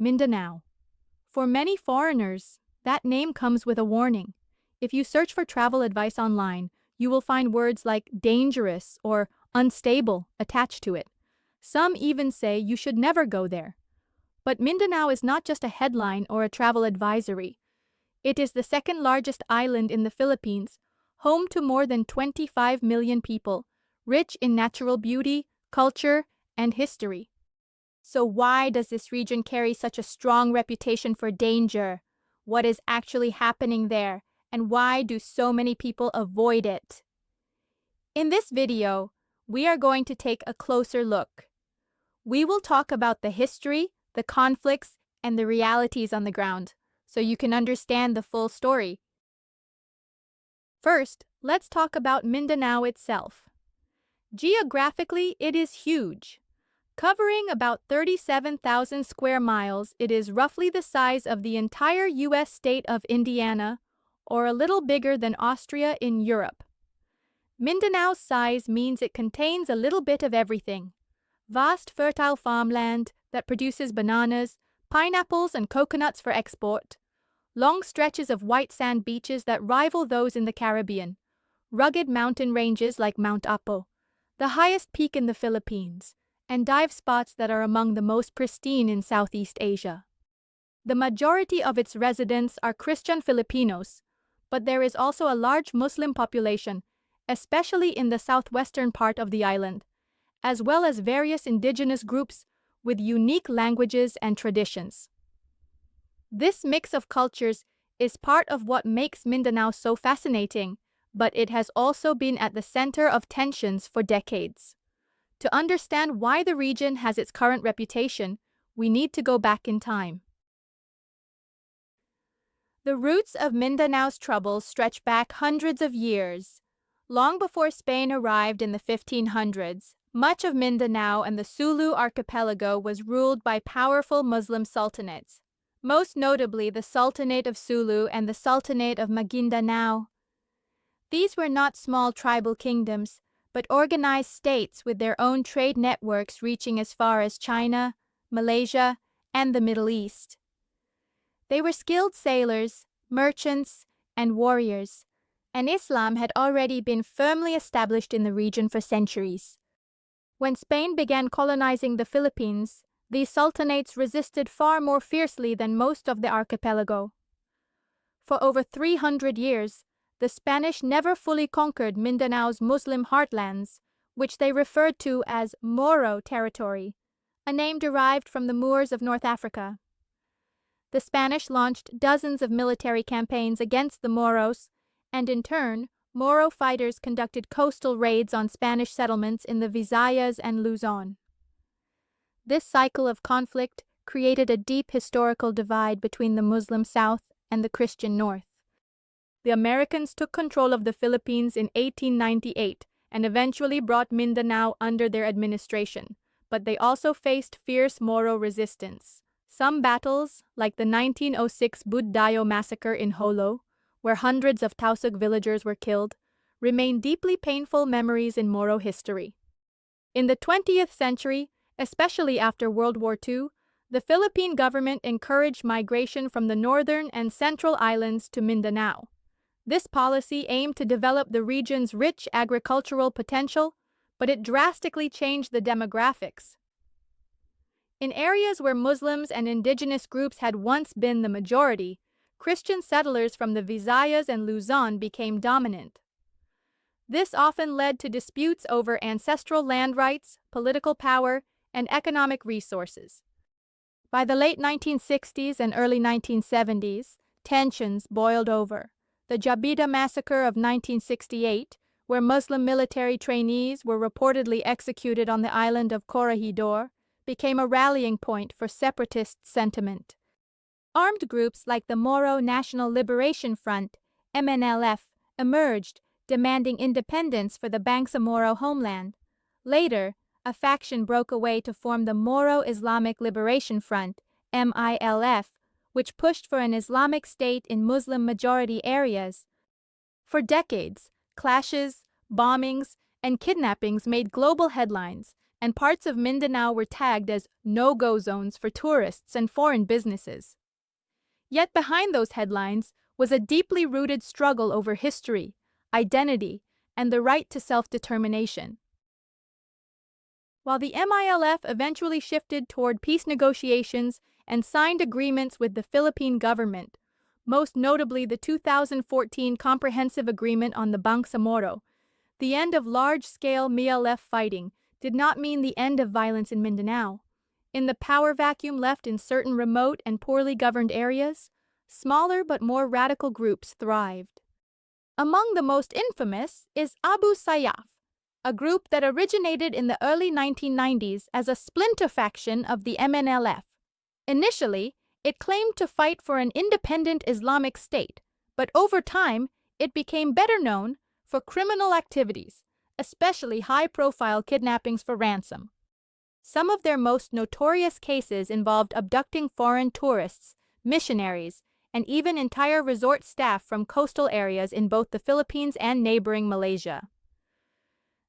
Mindanao. For many foreigners, that name comes with a warning. If you search for travel advice online, you will find words like dangerous or unstable attached to it. Some even say you should never go there. But Mindanao is not just a headline or a travel advisory. It is the second largest island in the Philippines, home to more than 25 million people, rich in natural beauty, culture, and history. So why does this region carry such a strong reputation for danger? What is actually happening there? And why do so many people avoid it? In this video, we are going to take a closer look. We will talk about the history, the conflicts, and the realities on the ground, so you can understand the full story. First, let's talk about Mindanao itself. Geographically, it is huge. Covering about 37,000 square miles, it is roughly the size of the entire U.S. state of Indiana, or a little bigger than Austria in Europe. Mindanao's size means it contains a little bit of everything. Vast fertile farmland that produces bananas, pineapples, and coconuts for export. Long stretches of white sand beaches that rival those in the Caribbean. Rugged mountain ranges like Mount Apo, the highest peak in the Philippines, and dive spots that are among the most pristine in Southeast Asia. The majority of its residents are Christian Filipinos, but there is also a large Muslim population, especially in the southwestern part of the island, as well as various indigenous groups with unique languages and traditions. This mix of cultures is part of what makes Mindanao so fascinating, but it has also been at the center of tensions for decades. To understand why the region has its current reputation, we need to go back in time. The roots of Mindanao's troubles stretch back hundreds of years. Long before Spain arrived in the 1500s, much of Mindanao and the Sulu archipelago was ruled by powerful Muslim sultanates, most notably the Sultanate of Sulu and the Sultanate of Maguindanao. These were not small tribal kingdoms, but organized states with their own trade networks reaching as far as China, Malaysia, and the Middle East. They were skilled sailors, merchants, and warriors, and Islam had already been firmly established in the region for centuries. When Spain began colonizing the Philippines, these sultanates resisted far more fiercely than most of the archipelago. For over 300 years, the Spanish never fully conquered Mindanao's Muslim heartlands, which they referred to as Moro territory, a name derived from the Moors of North Africa. The Spanish launched dozens of military campaigns against the Moros, and in turn, Moro fighters conducted coastal raids on Spanish settlements in the Visayas and Luzon. This cycle of conflict created a deep historical divide between the Muslim South and the Christian North. The Americans took control of the Philippines in 1898 and eventually brought Mindanao under their administration, but they also faced fierce Moro resistance. Some battles, like the 1906 Buddayo massacre in Jolo, where hundreds of Tausug villagers were killed, remain deeply painful memories in Moro history. In the 20th century, especially after World War II, the Philippine government encouraged migration from the northern and central islands to Mindanao. This policy aimed to develop the region's rich agricultural potential, but it drastically changed the demographics. In areas where Muslims and indigenous groups had once been the majority, Christian settlers from the Visayas and Luzon became dominant. This often led to disputes over ancestral land rights, political power, and economic resources. By the late 1960s and early 1970s, tensions boiled over. The Jabida massacre of 1968, where Muslim military trainees were reportedly executed on the island of Corregidor, became a rallying point for separatist sentiment. Armed groups like the Moro National Liberation Front, MNLF, emerged, demanding independence for the Bangsamoro homeland. Later, a faction broke away to form the Moro Islamic Liberation Front, MILF, which pushed for an Islamic state in Muslim-majority areas. For decades, clashes, bombings, and kidnappings made global headlines, and parts of Mindanao were tagged as no-go zones for tourists and foreign businesses. Yet behind those headlines was a deeply rooted struggle over history, identity, and the right to self-determination. While the MILF eventually shifted toward peace negotiations and signed agreements with the Philippine government, most notably the 2014 Comprehensive Agreement on the Bangsamoro, the end of large-scale MILF fighting did not mean the end of violence in Mindanao. In the power vacuum left in certain remote and poorly governed areas, smaller but more radical groups thrived. Among the most infamous is Abu Sayyaf, a group that originated in the early 1990s as a splinter faction of the MNLF. Initially, it claimed to fight for an independent Islamic state, but over time, it became better known for criminal activities, especially high-profile kidnappings for ransom. Some of their most notorious cases involved abducting foreign tourists, missionaries, and even entire resort staff from coastal areas in both the Philippines and neighboring Malaysia.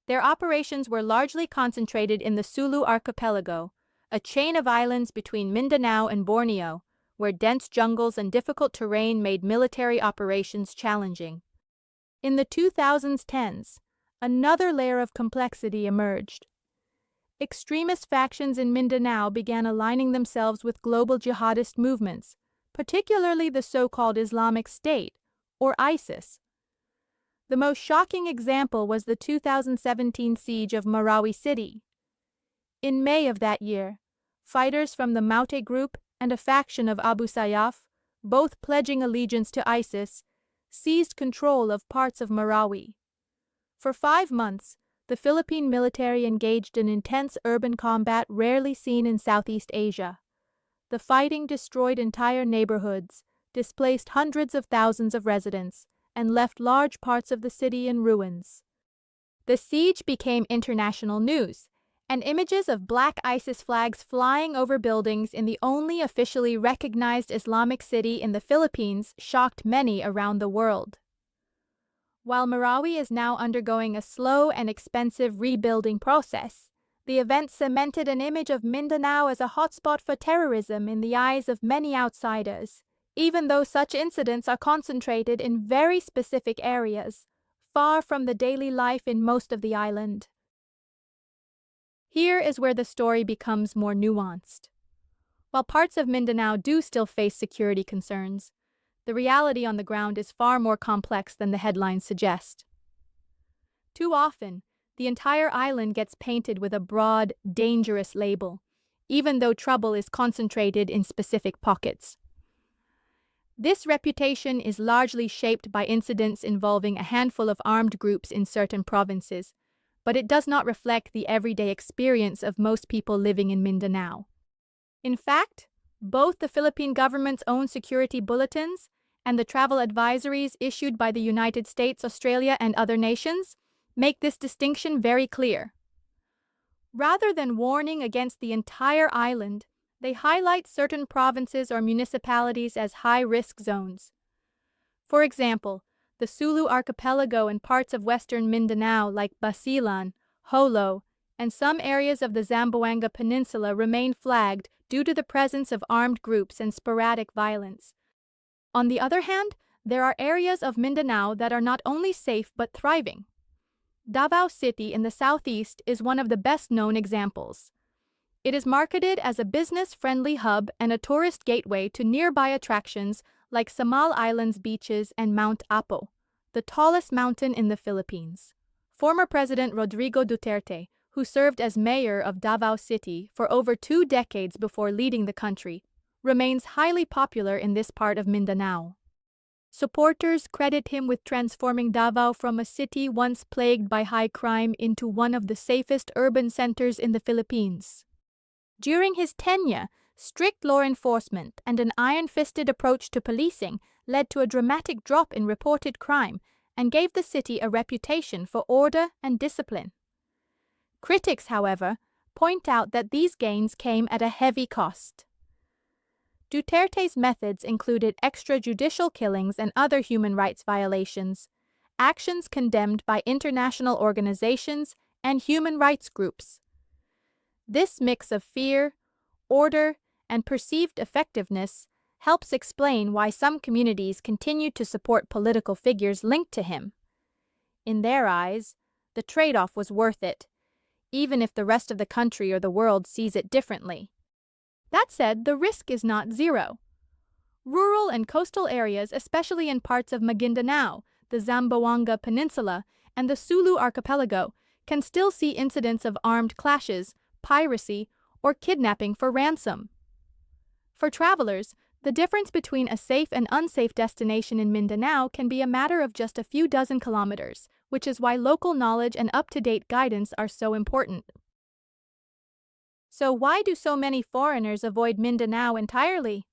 Their operations were largely concentrated in the Sulu archipelago, a chain of islands between Mindanao and Borneo, where dense jungles and difficult terrain made military operations challenging. In the 2010s, another layer of complexity emerged. Extremist factions in Mindanao began aligning themselves with global jihadist movements, particularly the so-called Islamic State, or ISIS. The most shocking example was the 2017 siege of Marawi City. In May of that year, fighters from the Maute group and a faction of Abu Sayyaf, both pledging allegiance to ISIS, seized control of parts of Marawi. For 5 months, the Philippine military engaged in intense urban combat rarely seen in Southeast Asia. The fighting destroyed entire neighborhoods, displaced hundreds of thousands of residents, and left large parts of the city in ruins. The siege became international news, and images of black ISIS flags flying over buildings in the only officially recognized Islamic city in the Philippines shocked many around the world. While Marawi is now undergoing a slow and expensive rebuilding process, the event cemented an image of Mindanao as a hotspot for terrorism in the eyes of many outsiders, even though such incidents are concentrated in very specific areas, far from the daily life in most of the island. Here is where the story becomes more nuanced. While parts of Mindanao do still face security concerns, the reality on the ground is far more complex than the headlines suggest. Too often, the entire island gets painted with a broad, dangerous label, even though trouble is concentrated in specific pockets. This reputation is largely shaped by incidents involving a handful of armed groups in certain provinces, but it does not reflect the everyday experience of most people living in Mindanao. In fact, both the Philippine government's own security bulletins and the travel advisories issued by the United States, Australia, and other nations make this distinction very clear. Rather than warning against the entire island, they highlight certain provinces or municipalities as high-risk zones. For example, the Sulu archipelago and parts of western Mindanao like Basilan, Jolo, and some areas of the Zamboanga Peninsula remain flagged due to the presence of armed groups and sporadic violence. On the other hand, there are areas of Mindanao that are not only safe but thriving. Davao City in the southeast is one of the best-known examples. It is marketed as a business-friendly hub and a tourist gateway to nearby attractions like Samal Island's beaches and Mount Apo, the tallest mountain in the Philippines. Former President Rodrigo Duterte, who served as mayor of Davao City for over 2 decades before leading the country, remains highly popular in this part of Mindanao. Supporters credit him with transforming Davao from a city once plagued by high crime into one of the safest urban centers in the Philippines. During his tenure, strict law enforcement and an iron-fisted approach to policing led to a dramatic drop in reported crime and gave the city a reputation for order and discipline. Critics, however, point out that these gains came at a heavy cost. Duterte's methods included extrajudicial killings and other human rights violations, actions condemned by international organizations and human rights groups. This mix of fear, order, and perceived effectiveness helps explain why some communities continue to support political figures linked to him. In their eyes, the trade-off was worth it, even if the rest of the country or the world sees it differently. That said, the risk is not zero. Rural and coastal areas, especially in parts of Maguindanao, the Zamboanga Peninsula, and the Sulu Archipelago, can still see incidents of armed clashes, piracy, or kidnapping for ransom. For travelers, the difference between a safe and unsafe destination in Mindanao can be a matter of just a few dozen kilometers, which is why local knowledge and up-to-date guidance are so important. So why do so many foreigners avoid Mindanao entirely?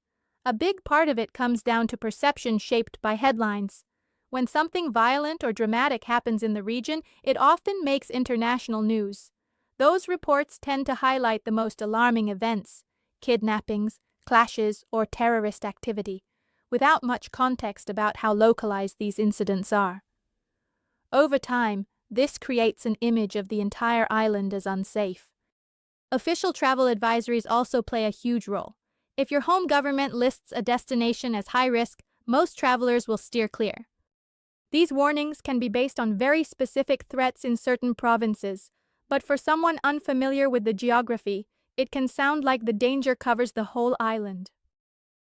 A big part of it comes down to perception shaped by headlines. When something violent or dramatic happens in the region, it often makes international news. Those reports tend to highlight the most alarming events, kidnappings, clashes, or terrorist activity, without much context about how localized these incidents are. Over time, this creates an image of the entire island as unsafe. Official travel advisories also play a huge role. If your home government lists a destination as high risk, most travelers will steer clear. These warnings can be based on very specific threats in certain provinces, but for someone unfamiliar with the geography, it can sound like the danger covers the whole island.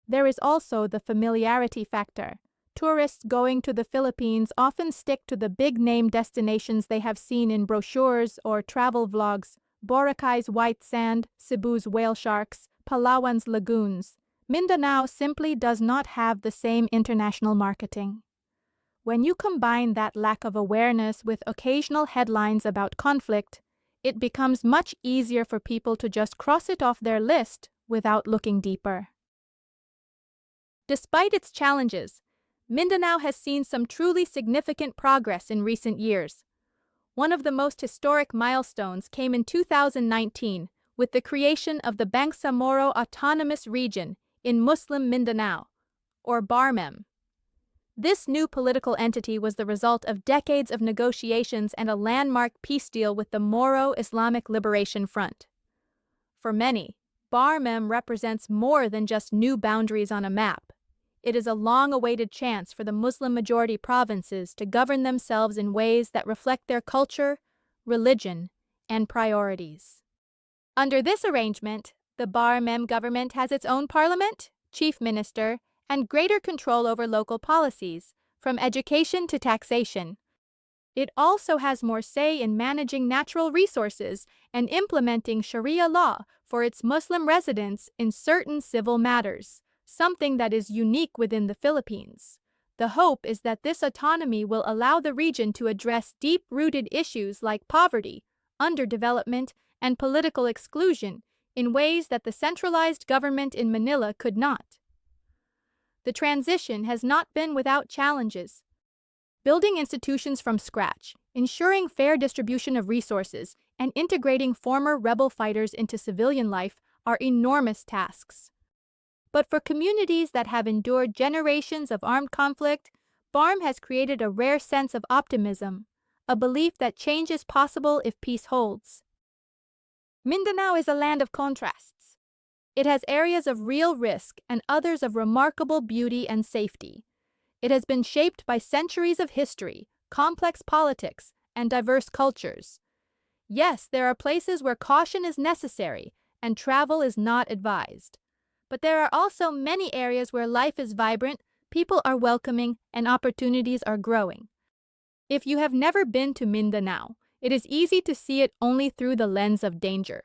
There is also the familiarity factor. Tourists going to the Philippines often stick to the big-name destinations they have seen in brochures or travel vlogs: Boracay's white sand, Cebu's whale sharks, Palawan's lagoons. Mindanao simply does not have the same international marketing. When you combine that lack of awareness with occasional headlines about conflict, it becomes much easier for people to just cross it off their list without looking deeper. Despite its challenges, Mindanao has seen some truly significant progress in recent years. One of the most historic milestones came in 2019 with the creation of the Bangsamoro Autonomous Region in Muslim Mindanao, or BARMEM. This new political entity was the result of decades of negotiations and a landmark peace deal with the Moro Islamic Liberation Front. For many, BARMEM represents more than just new boundaries on a map. It is a long-awaited chance for the Muslim-majority provinces to govern themselves in ways that reflect their culture, religion, and priorities. Under this arrangement, the BARMEM government has its own parliament, chief minister, and greater control over local policies, from education to taxation. It also has more say in managing natural resources and implementing Sharia law for its Muslim residents in certain civil matters, something that is unique within the Philippines. The hope is that this autonomy will allow the region to address deep-rooted issues like poverty, underdevelopment, and political exclusion in ways that the centralized government in Manila could not. The transition has not been without challenges. Building institutions from scratch, ensuring fair distribution of resources, and integrating former rebel fighters into civilian life are enormous tasks. But for communities that have endured generations of armed conflict, BARM has created a rare sense of optimism, a belief that change is possible if peace holds. Mindanao is a land of contrasts. It has areas of real risk and others of remarkable beauty and safety. It has been shaped by centuries of history, complex politics, and diverse cultures. Yes, there are places where caution is necessary and travel is not advised. But there are also many areas where life is vibrant, people are welcoming, and opportunities are growing. If you have never been to Mindanao, it is easy to see it only through the lens of danger.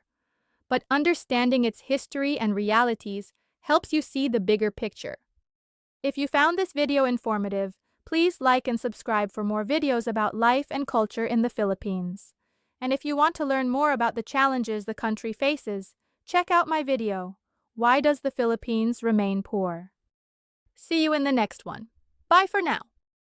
But understanding its history and realities helps you see the bigger picture. If you found this video informative, please like and subscribe for more videos about life and culture in the Philippines. And if you want to learn more about the challenges the country faces, check out my video, Why Does the Philippines Remain Poor? See you in the next one. Bye for now.